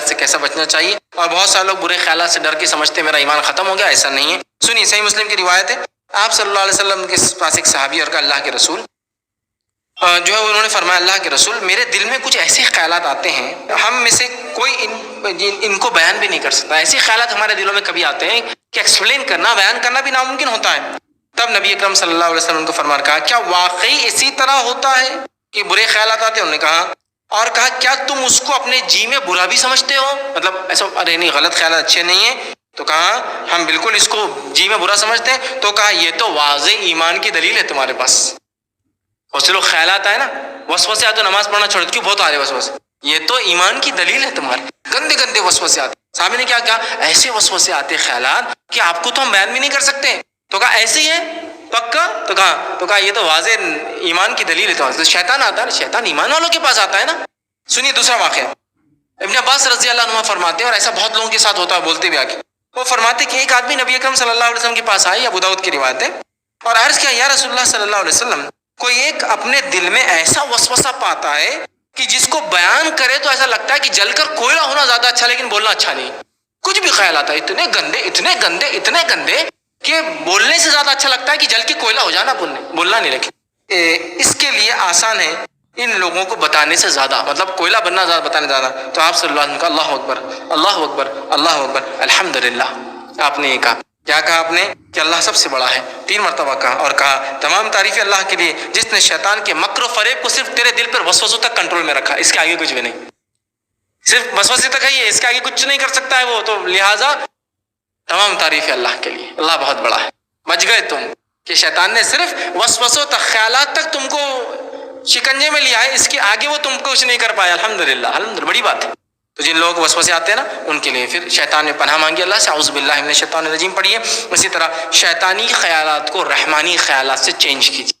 خیالات سے کیسا بچنا چاہیے. اور بہت سارے لوگ برے خیالات سے ڈر کے سمجھتے میرا ایمان ختم ہو گیا، ایسا نہیں ہے. سنیے صحیح مسلم کی روایت ہے، آپ صلی اللہ علیہ وسلم کے پاس ایک صحابی اور کہا اللہ کے رسول جو ہے انہوں نے فرمایا اللہ کے رسول میرے دل میں کچھ ایسے خیالات آتے ہیں ہم میں سے کوئی ان کو بیان بھی نہیں کر سکتا. ایسے خیالات ہمارے دلوں میں کبھی آتے ہیں کہ ایکسپلین کرنا، بیان کرنا بھی ناممکن ہوتا ہے. تب نبی اکرم صلی اللہ علیہ وسلم کو فرمان کہا کیا واقعی اسی طرح ہوتا ہے کہ برے خیالات آتے ہیں؟ انہوں نے کہا، اور کہا کیا تم اس کو اپنے جی میں برا بھی سمجھتے ہو؟ مطلب ایسا ارے نہیں غلط خیالات اچھے نہیں ہیں. تو کہا ہم بالکل اس کو جی میں برا سمجھتے ہیں. تو کہا یہ تو واضح ایمان کی دلیل ہے تمہارے پاس. بہت سے لوگ خیالات آئے نا وسوسے آتے تو نماز پڑھنا چھوڑ کیوں؟ بہت آ رہے وسوسے. یہ تو ایمان کی دلیل ہے تمہارے. گندے گندے وسوسے آتے. صحابی نے کیا کہا ایسے وسوسے آتے خیالات کہ آپ کو تو ہم بیان بھی نہیں کر سکتے. تو کہا ایسے ہی ہے پکا؟ تو کہا یہ تو واضح ایمان کی دلیل ہے. تو شیطان آتا ہے، شیطان ایمان والوں کے پاس آتا ہے نا. سنیے دوسرا واقعہ. ابن عباس رضی اللہ عنہ فرماتے ہیں، اور ایسا بہت لوگوں کے ساتھ ہوتا ہے بولتے بھی آگے، وہ فرماتے کہ ایک آدمی نبی اکرم صلی اللہ علیہ وسلم کے پاس آئے، ابو داؤد کی روایت ہے، اور عرض کیا یا رسول اللہ صلی اللہ علیہ وسلم کوئی ایک اپنے دل میں ایسا وسوسہ پاتا ہے کہ جس کو بیان کرے تو ایسا لگتا ہے کہ جل کر کوئلہ ہونا زیادہ اچھا لیکن بولنا اچھا نہیں. کچھ بھی خیال آتا ہے اتنے گندے اتنے گندے اتنے گندے کہ بولنے سے زیادہ اچھا لگتا ہے کہ جل کے کوئلہ ہو جانا، بولنا نہیں. لیکن اس کے لیے آسان ہے ان لوگوں کو بتانے سے زیادہ، مطلب کوئلہ بننا زیادہ بتانے زیادہ. تو آپ صلی اللہ علیہ وسلم کا اللہ اکبر اللہ اکبر اللہ اکبر الحمدللہ. آپ نے یہ کہا، کیا کہا آپ نے؟ کہ اللہ سب سے بڑا ہے. 3 مرتبہ کہا، اور کہا تمام تعریف اللہ کے لیے جس نے شیطان کے مکر و فریب کو صرف تیرے دل پر وسوسوں تک کنٹرول میں رکھا، اس کے آگے کچھ بھی نہیں. صرف وسوسے تک ہے یہ، اس کے آگے کچھ نہیں کر سکتا ہے وہ. تو لہٰذا تمام تعریف اللہ کے لیے، اللہ بہت بڑا ہے. بچ گئے تم کہ شیطان نے صرف وسوسوں تک خیالات تک تم کو شکنجے میں لیا ہے، اس کے آگے وہ تم کو کچھ نہیں کر پایا. الحمدللہ الحمدللہ بڑی بات ہے. تو جن لوگوں کو وسوسے آتے ہیں نا ان کے لیے پھر شیطان نے پناہ مانگی اللہ سے، اعوذ باللہ من الشیطان الرجیم پڑھیے. اسی طرح شیطانی خیالات کو رحمانی خیالات سے چینج کیجیے.